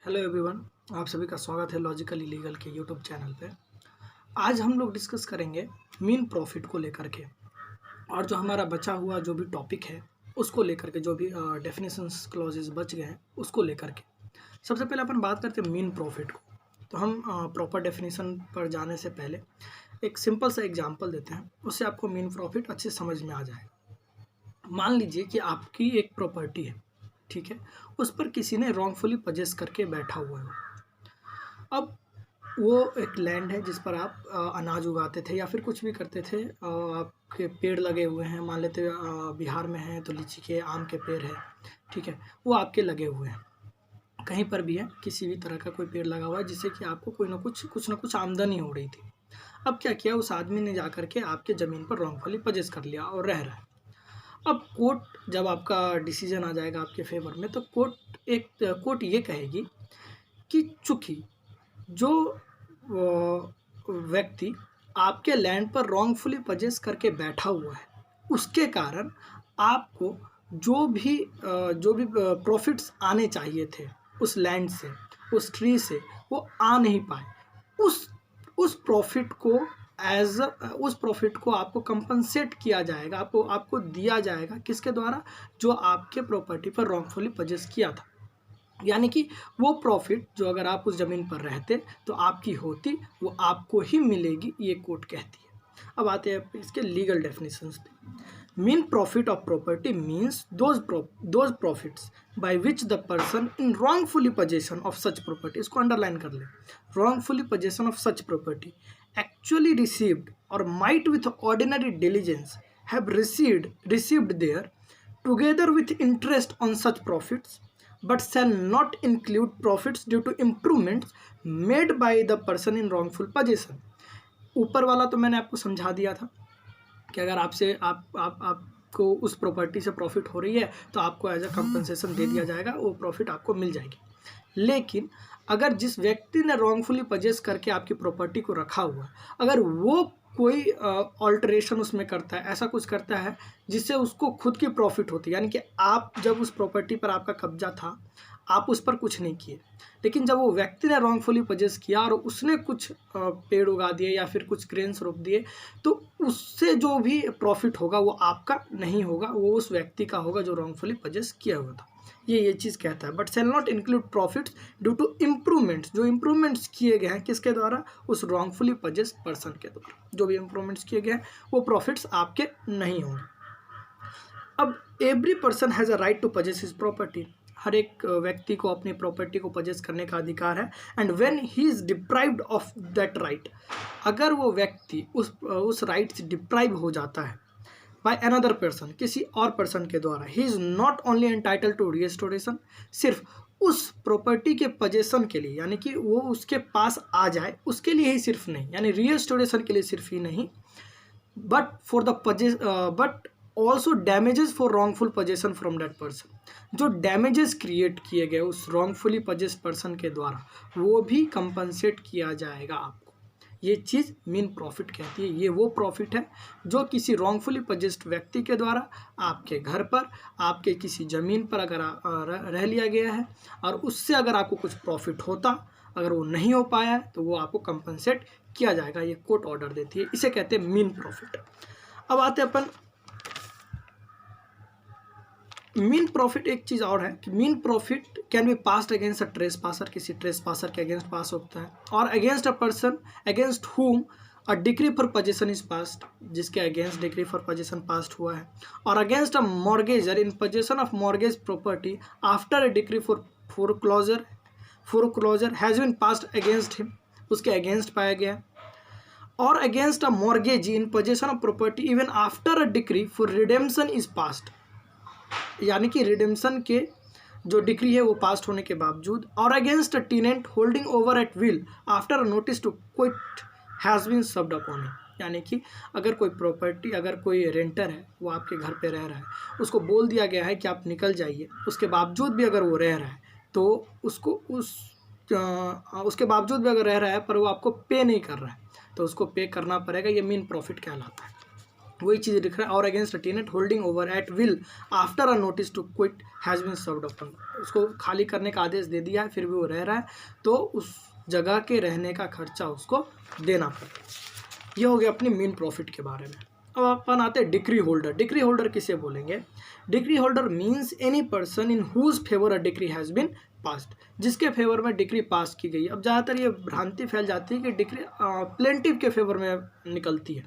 Hello everyone. आप सभी का स्वागत है लॉजिकल इलीगल के यूट्यूब चैनल पे। आज हम लोग डिस्कस करेंगे मीन प्रॉफिट को लेकर के, और जो हमारा बचा हुआ जो भी टॉपिक है उसको लेकर के, जो भी डेफिनेशंस क्लॉजेस बच गए हैं उसको लेकर के। सबसे पहले अपन बात करते हैं मीन प्रॉफिट को। तो हम प्रॉपर डेफिनेशन पर जाने से पहले एक सिंपल सा एग्जाम्पल देते हैं, उससे आपको मीन प्रॉफिट अच्छे समझ में आ जाएगा। मान लीजिए कि आपकी एक प्रॉपर्टी है, ठीक है, उस पर किसी ने रॉन्गफुली पजेस करके बैठा हुआ है। अब वो एक लैंड है जिस पर आप अनाज उगाते थे या फिर कुछ भी करते थे। आपके पेड़ लगे हुए हैं, मान लेते बिहार में हैं तो लीची के, आम के पेड़ है, ठीक है, वो आपके लगे हुए हैं। कहीं पर भी है, किसी भी तरह का कोई पेड़ लगा हुआ है जिससे कि आपको कोई ना कुछ आमदनी हो रही थी। अब क्या किया, उस आदमी ने जा करके आपके ज़मीन पर रॉन्गफुली पजेस कर लिया और रह रहा है। अब कोर्ट जब आपका डिसीजन आ जाएगा आपके फेवर में, तो कोर्ट ये कहेगी कि चूंकि जो व्यक्ति आपके लैंड पर रॉन्गफुली पजेस करके बैठा हुआ है, उसके कारण आपको जो भी प्रॉफिट्स आने चाहिए थे उस लैंड से, उस ट्री से, वो आ नहीं पाए। उस उस प्रॉफिट को उस प्रॉफिट को आपको कंपनसेट किया जाएगा, आपको दिया जाएगा। किसके द्वारा? जो आपके प्रॉपर्टी पर रॉन्गफुली पजेस किया था। यानी कि वो प्रॉफिट जो अगर आप उस ज़मीन पर रहते तो आपकी होती, वो आपको ही मिलेगी, ये कोर्ट कहती है। अब आते हैं इसके लीगल डेफिनेशंस पे। Mean profit of property means those profits by which the person in wrongfully possession of such property, इसको अंडरलाइन कर ले, wrongfully possession of such property actually received or might with ordinary diligence have received there together with interest on such profits, but shall not include profits due to improvements made by the person in wrongful possession। ऊपर वाला तो मैंने आपको समझा दिया था कि अगर आपसे आपको उस प्रॉपर्टी से प्रॉफिट हो रही है तो आपको एज अ कंपनसेशन दे दिया जाएगा, वो प्रॉफिट आपको मिल जाएगी। लेकिन अगर जिस व्यक्ति ने रॉन्गफुली पजेस करके आपकी प्रॉपर्टी को रखा हुआ, अगर वो कोई ऑल्टरेशन उसमें करता है, ऐसा कुछ करता है जिससे उसको खुद की प्रॉफिट होती है, यानी कि आप जब उस प्रॉपर्टी पर आपका कब्जा था, आप उस पर कुछ नहीं किए, लेकिन जब वो व्यक्ति ने रॉन्गफुली पजेस किया और उसने कुछ पेड़ उगा दिए या फिर कुछ क्रेन्स रोप दिए, तो उससे जो भी प्रॉफिट होगा वो आपका नहीं होगा, वो उस व्यक्ति का होगा जो रॉन्गफुली पजेस किया हुआ था। ये चीज़ कहता है। But shall not include profits due to improvements, जो इम्प्रूवमेंट्स किए गए हैं किसके द्वारा? उस रॉन्गफुली पजेस पर्सन के द्वारा। जो भी इम्प्रूवमेंट्स किए गए हैं वो प्रॉफिट्स आपके नहीं होंगे। अब every person has a right to possess his property, हर एक व्यक्ति को अपनी प्रॉपर्टी को पजेस करने का अधिकार है। And when he is deprived of that right, अगर वो व्यक्ति उस राइट से डिप्राइव हो जाता है बाय अनदर पर्सन, किसी और पर्सन के द्वारा, he is not only entitle to restoration, सिर्फ उस प्रॉपर्टी के पजेशन के लिए, यानी कि वो उसके पास आ जाए उसके लिए ही सिर्फ नहीं, यानी रिस्टोरेशन के लिए सिर्फ ही नहीं, but also damages for wrongful possession from that person, जो डैमेजेस क्रिएट किए गए उस रॉन्गफुली पजेस पर्सन के द्वारा, वो भी कंपनसेट किया जाएगा आपको। ये चीज़ मीन प्रॉफिट कहती है। ये वो प्रॉफिट है जो किसी रॉन्गफुली पजेस्ड व्यक्ति के द्वारा आपके घर पर, आपके किसी ज़मीन पर अगर रह लिया गया है और उससे अगर आपको कुछ प्रॉफिट होता, अगर वो नहीं हो पाया है तो वो आपको कंपनसेट किया जाएगा। ये कोर्ट ऑर्डर देती है, इसे कहते हैं मीन प्रॉफिट। अब आते हैं अपन मीन प्रॉफिट। एक चीज़ और है कि mean profit can be passed against a trespasser, किसी ट्रेस पासर के अगेंस्ट पास होता है, और against a person against whom a decree for possession is passed, जिसके against decree for possession passed हुआ है, और against a mortgagor in possession of mortgage property after a decree for foreclosure has been passed against him, उसके against पाया गया, और against a mortgage in possession of property even after a decree for redemption is passed, यानी कि redemption के जो decree है वो पास होने के बावजूद, और against a tenant holding over at will after a notice to quit has been served upon him, यानी कि अगर कोई प्रॉपर्टी, अगर कोई रेंटर है वो आपके घर पे रह रहा है, उसको बोल दिया गया है कि आप निकल जाइए, उसके बावजूद भी अगर वो रह रहा है तो उसके बावजूद भी अगर रह रहा है पर वो आपको पे नहीं कर रहा है तो उसको पे करना पड़ेगा। ये मीन प्रॉफिट कहलाता है। वही चीज़ लिख रहा है, और against a tenant holding over at will after a notice to quit has been served upon, उसको खाली करने का आदेश दे दिया है, फिर भी वो रह रहा है, तो उस जगह के रहने का खर्चा उसको देना पड़ेगा। ये हो गया अपनी मेन प्रॉफिट के बारे में। अब अपन आते हैं डिक्री होल्डर। डिक्री होल्डर किसे बोलेंगे? Decree holder means any person in whose favour a decree has been passed, जिसके फेवर में डिक्री पास की गई। अब ज़्यादातर ये भ्रांति फैल जाती है कि डिक्री प्लेंटिव के फेवर में निकलती है,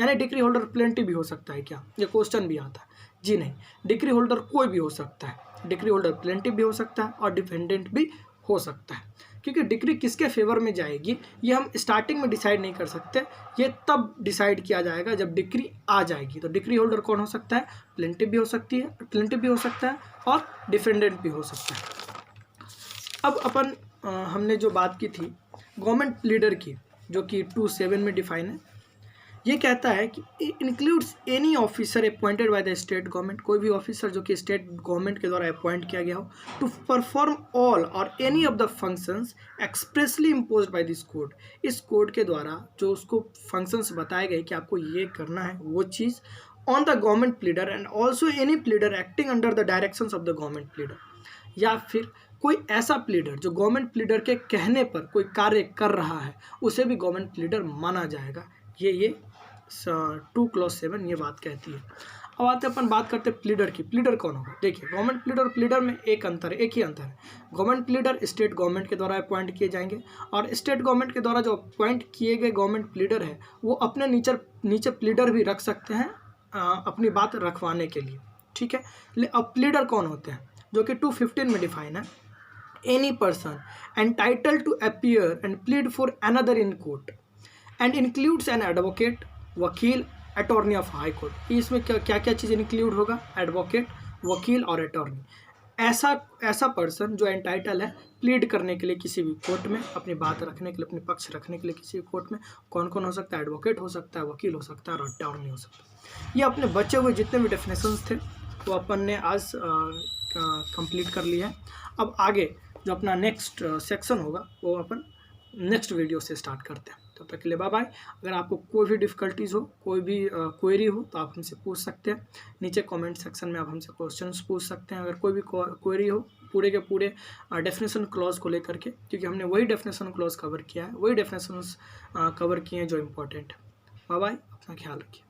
यानी डिक्री होल्डर प्लेंटिव भी हो सकता है क्या, ये क्वेश्चन भी आता है। जी नहीं, डिक्री होल्डर कोई भी हो सकता है। डिक्री होल्डर प्लेंटिव भी हो सकता है और डिफेंडेंट भी हो सकता है, क्योंकि डिक्री किसके फेवर में जाएगी ये हम स्टार्टिंग में डिसाइड नहीं कर सकते, ये तब डिसाइड किया जाएगा जब डिक्री आ जाएगी। तो डिक्री होल्डर कौन हो सकता है? प्लेंटिव भी हो सकती है, प्लेंटिव भी हो सकता है और डिफेंडेंट भी हो सकता है। अब अपन हमने जो बात की थी गवर्नमेंट प्लीडर की, जो कि 2(7) में डिफाइन है, ये कहता है कि includes any officer appointed by the state government, कोई भी ऑफिसर जो कि स्टेट गवर्नमेंट के द्वारा अपॉइंट किया गया हो, to perform all or any of the functions expressly imposed by this code, इस कोड के द्वारा जो उसको फंक्शंस बताए गए कि आपको ये करना है वो चीज़, on the government pleader and also any pleader acting under the directions of the government pleader, या फिर कोई ऐसा प्लीडर जो गवर्नमेंट प्लीडर के कहने पर कोई कार्य कर रहा है उसे भी गवर्नमेंट प्लीडर माना जाएगा। ये 2(7) ये बात कहती है। अब आते अपन बात करते हैं प्लीडर की। प्लीडर कौन होगा? देखिए, गवर्नमेंट प्लीडर और प्लीडर में एक ही अंतर है। गवर्नमेंट प्लीडर स्टेट गवर्नमेंट के द्वारा अपॉइंट किए जाएंगे, और स्टेट गवर्नमेंट के द्वारा जो अपॉइंट किए गए गवर्नमेंट प्लीडर है वो अपने नीचे प्लीडर भी रख सकते हैं अपनी बात रखवाने के लिए, ठीक है। अब प्लीडर कौन होते हैं? जो कि 2(15) में डिफाइन है, any person entitled to appear and plead for another in court and includes an advocate, वकील, अटॉर्नी ऑफ हाई कोर्ट। इसमें क्या क्या चीज़ इंक्लूड होगा? एडवोकेट, वकील और अटॉर्नी। ऐसा पर्सन जो एंटाइटल है प्लीड करने के लिए किसी भी कोर्ट में, अपनी बात रखने के लिए, अपने पक्ष रखने के लिए किसी भी कोर्ट में, कौन कौन हो सकता है? एडवोकेट हो सकता है, वकील हो सकता है और अटॉर्नी हो सकता है। ये अपने बचे हुए जितने भी डेफिनेशंस थे वो अपन ने आज कंप्लीट कर लिया है। अब आगे जो अपना नेक्स्ट सेक्शन होगा वो अपन नेक्स्ट वीडियो से स्टार्ट करते हैं। तब तक के लिए बाय बाय। अगर आपको कोई भी डिफ़िकल्टीज़ हो, कोई भी क्वेरी हो तो आप हमसे पूछ सकते हैं। नीचे कमेंट सेक्शन में आप हमसे क्वेश्चंस पूछ सकते हैं। अगर कोई भी क्वेरी हो पूरे के पूरे डेफिनेशन क्लॉज को लेकर के, क्योंकि हमने वही डेफिनेशन क्लॉज कवर किया है, वही डेफिनेशंस कवर किए हैं जो इम्पोर्टेंट है। बाय बाय, अपना ख्याल रखिए।